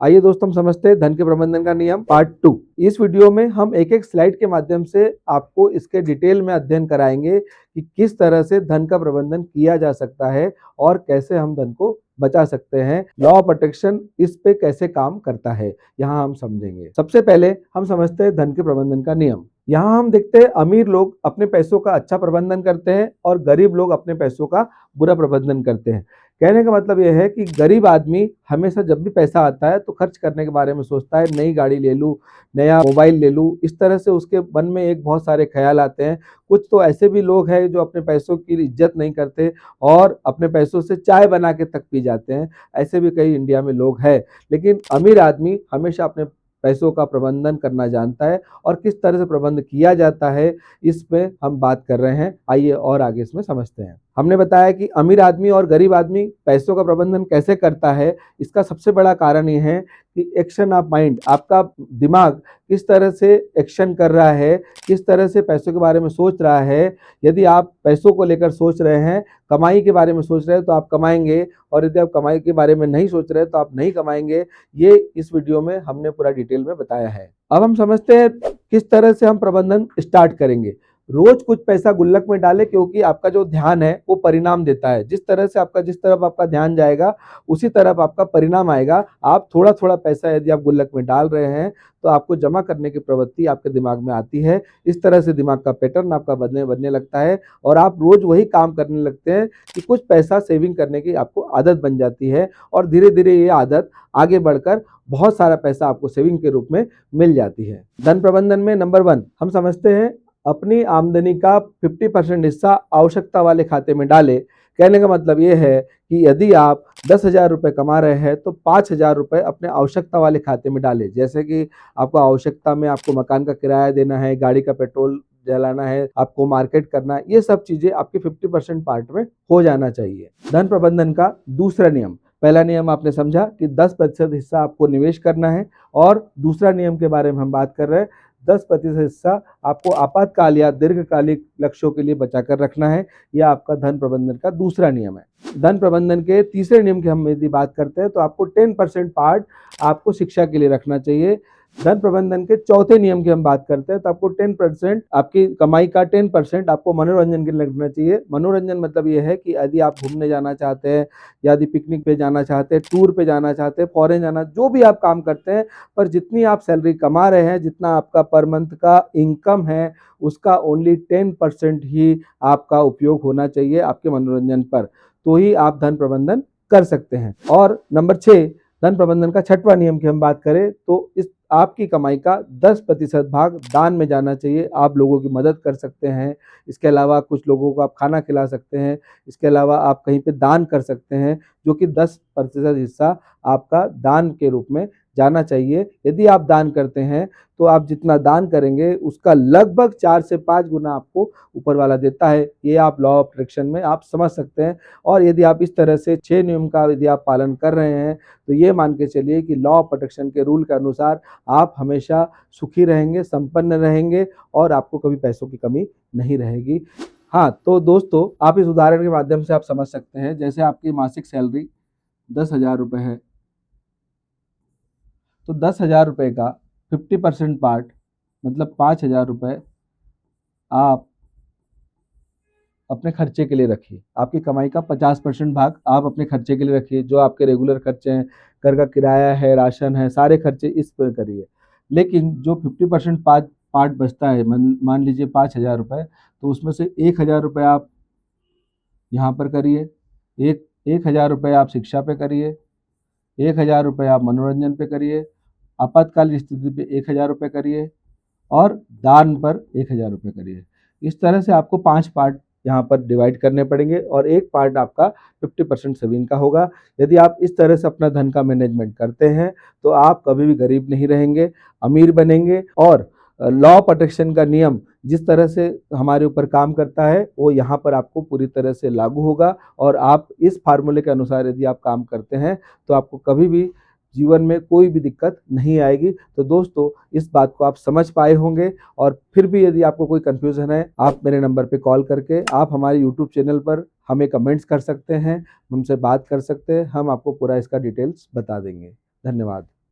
आइए दोस्तों, हम समझते हैं धन के प्रबंधन का नियम पार्ट 2। इस वीडियो में हम एक एक स्लाइड के माध्यम से आपको इसके डिटेल में अध्ययन कराएंगे कि किस तरह से धन का प्रबंधन किया जा सकता है और कैसे हम धन को बचा सकते हैं। लॉ ऑफ अट्रैक्शन इस पे कैसे काम करता है, यहाँ हम समझेंगे। सबसे पहले हम समझते हैं धन के प्रबंधन का नियम। यहाँ हम देखते हैं अमीर लोग अपने पैसों का अच्छा प्रबंधन करते हैं और गरीब लोग अपने पैसों का बुरा प्रबंधन करते हैं। कहने का मतलब यह है कि गरीब आदमी हमेशा जब भी पैसा आता है तो खर्च करने के बारे में सोचता है, नई गाड़ी ले लूँ, नया मोबाइल ले लूँ, इस तरह से उसके मन में एक बहुत सारे ख्याल आते हैं। कुछ तो ऐसे भी लोग हैं जो अपने पैसों की इज्जत नहीं करते और अपने पैसों से चाय बना के तक पी जाते हैं। ऐसे भी कई इंडिया में लोग हैं। लेकिन अमीर आदमी हमेशा अपने पैसों का प्रबंधन करना जानता है और किस तरह से प्रबंध किया जाता है इस पे हम बात कर रहे हैं। आइए और आगे इसमें समझते हैं। हमने बताया कि अमीर आदमी और गरीब आदमी पैसों का प्रबंधन कैसे करता है। इसका सबसे बड़ा कारण ये है कि एक्शन ऑफ माइंड, आपका दिमाग किस तरह से एक्शन कर रहा है, किस तरह से पैसों के बारे में सोच रहा है। यदि आप पैसों को लेकर सोच रहे हैं, कमाई के बारे में सोच रहे हैं तो आप कमाएंगे, और यदि आप कमाई के बारे में नहीं सोच रहे हैं तो आप नहीं कमाएंगे। ये इस वीडियो में हमने पूरा डिटेल में बताया है। अब हम समझते हैं किस तरह से हम प्रबंधन स्टार्ट करेंगे। रोज कुछ पैसा गुल्लक में डालें, क्योंकि आपका जो ध्यान है वो परिणाम देता है। जिस तरह से आपका जिस तरफ आपका ध्यान जाएगा उसी तरफ आपका परिणाम आएगा। आप थोड़ा थोड़ा पैसा यदि आप गुल्लक में डाल रहे हैं तो आपको जमा करने की प्रवृत्ति आपके दिमाग में आती है। इस तरह से दिमाग का पैटर्न आपका बनने लगता है और आप रोज वही काम करने लगते हैं कि कुछ पैसा सेविंग करने की आपको आदत बन जाती है और धीरे धीरे ये आदत आगे बढ़कर बहुत सारा पैसा आपको सेविंग के रूप में मिल जाती है। धन प्रबंधन में नंबर 1 हम समझते हैं अपनी आमदनी का 50% हिस्सा आवश्यकता वाले खाते में डालें। कहने का मतलब ये है कि यदि आप 10,000 रुपये कमा रहे हैं तो 5,000 रुपये अपने आवश्यकता वाले खाते में डालें। जैसे कि आपको आवश्यकता में आपको मकान का किराया देना है, गाड़ी का पेट्रोल जलाना है, आपको मार्केट करना है, ये सब चीज़ें आपके 50% पार्ट में हो जाना चाहिए। धन प्रबंधन का दूसरा नियम, पहला नियम आपने समझा कि 10% हिस्सा आपको निवेश करना है, और दूसरा नियम के बारे में हम बात कर रहे हैं 10% हिस्सा आपको आपातकाल या दीर्घकालिक लक्ष्यों के लिए बचा कर रखना है। यह आपका धन प्रबंधन का दूसरा नियम है। धन प्रबंधन के तीसरे नियम की हम यदि बात करते हैं तो आपको 10% पार्ट आपको शिक्षा के लिए रखना चाहिए। धन प्रबंधन के चौथे नियम की हम बात करते हैं तो आपको 10% आपकी कमाई का 10% आपको मनोरंजन के लिए रखना चाहिए। मनोरंजन मतलब ये है कि यदि आप घूमने जाना चाहते हैं, यदि पिकनिक पे जाना चाहते हैं, टूर पे जाना चाहते हैं, फॉरेन जाना, जो भी आप काम करते हैं, पर जितनी आप सैलरी कमा रहे हैं, जितना आपका पर मंथ का इनकम है, उसका ओनली 10% ही आपका उपयोग होना चाहिए आपके मनोरंजन पर, तो ही आप धन प्रबंधन कर सकते हैं। और नंबर 6 धन प्रबंधन का छठवां नियम की हम बात करें तो इस आपकी कमाई का 10% भाग दान में जाना चाहिए। आप लोगों की मदद कर सकते हैं, इसके अलावा कुछ लोगों को आप खाना खिला सकते हैं, इसके अलावा आप कहीं पे दान कर सकते हैं, जो कि 10% हिस्सा आपका दान के रूप में जाना चाहिए। यदि आप दान करते हैं तो आप जितना दान करेंगे उसका लगभग 4 से 5 गुना आपको ऊपर वाला देता है। ये आप लॉ ऑफ अट्रैक्शन में आप समझ सकते हैं। और यदि आप इस तरह से 6 नियम का यदि आप पालन कर रहे हैं तो ये मान के चलिए कि लॉ ऑफ अट्रैक्शन के रूल के अनुसार आप हमेशा सुखी रहेंगे, संपन्न रहेंगे और आपको कभी पैसों की कमी नहीं रहेगी। हाँ, तो दोस्तों आप इस उदाहरण के माध्यम से आप समझ सकते हैं, जैसे आपकी मासिक सैलरी 10,000 रुपये है तो 10,000 रुपये का 50% पार्ट मतलब 5,000 रुपये आप अपने खर्चे के लिए रखिए। आपकी कमाई का 50% भाग आप अपने खर्चे के लिए रखिए। जो आपके रेगुलर खर्चे हैं, घर का किराया है, राशन है, सारे खर्चे इस पर करिए। लेकिन जो 50% पार्ट बचता है, मान लीजिए 5,000 रुपये, तो उसमें से 1,000 रुपये आप यहाँ पर करिए, 1,000 रुपये आप शिक्षा पे करिए, 1,000 रुपये आप मनोरंजन पे करिए, आपातकालीन स्थिति पे 1,000 रुपये करिए और दान पर 1,000 रुपये करिए। इस तरह से आपको 5 पार्ट यहाँ पर डिवाइड करने पड़ेंगे और एक पार्ट आपका 50% सेविंग का होगा। यदि आप इस तरह से अपना धन का मैनेजमेंट करते हैं तो आप कभी भी गरीब नहीं रहेंगे, अमीर बनेंगे। और लॉ ऑफ अट्रैक्शन का नियम जिस तरह से हमारे ऊपर काम करता है वो यहाँ पर आपको पूरी तरह से लागू होगा, और आप इस फार्मूले के अनुसार यदि आप काम करते हैं तो आपको कभी भी जीवन में कोई भी दिक्कत नहीं आएगी। तो दोस्तों इस बात को आप समझ पाए होंगे, और फिर भी यदि आपको कोई कन्फ्यूज़न है आप मेरे नंबर पे कॉल करके आप हमारे यूट्यूब चैनल पर हमें कमेंट्स कर सकते हैं, हमसे बात कर सकते हैं, हम आपको पूरा इसका डिटेल्स बता देंगे। धन्यवाद।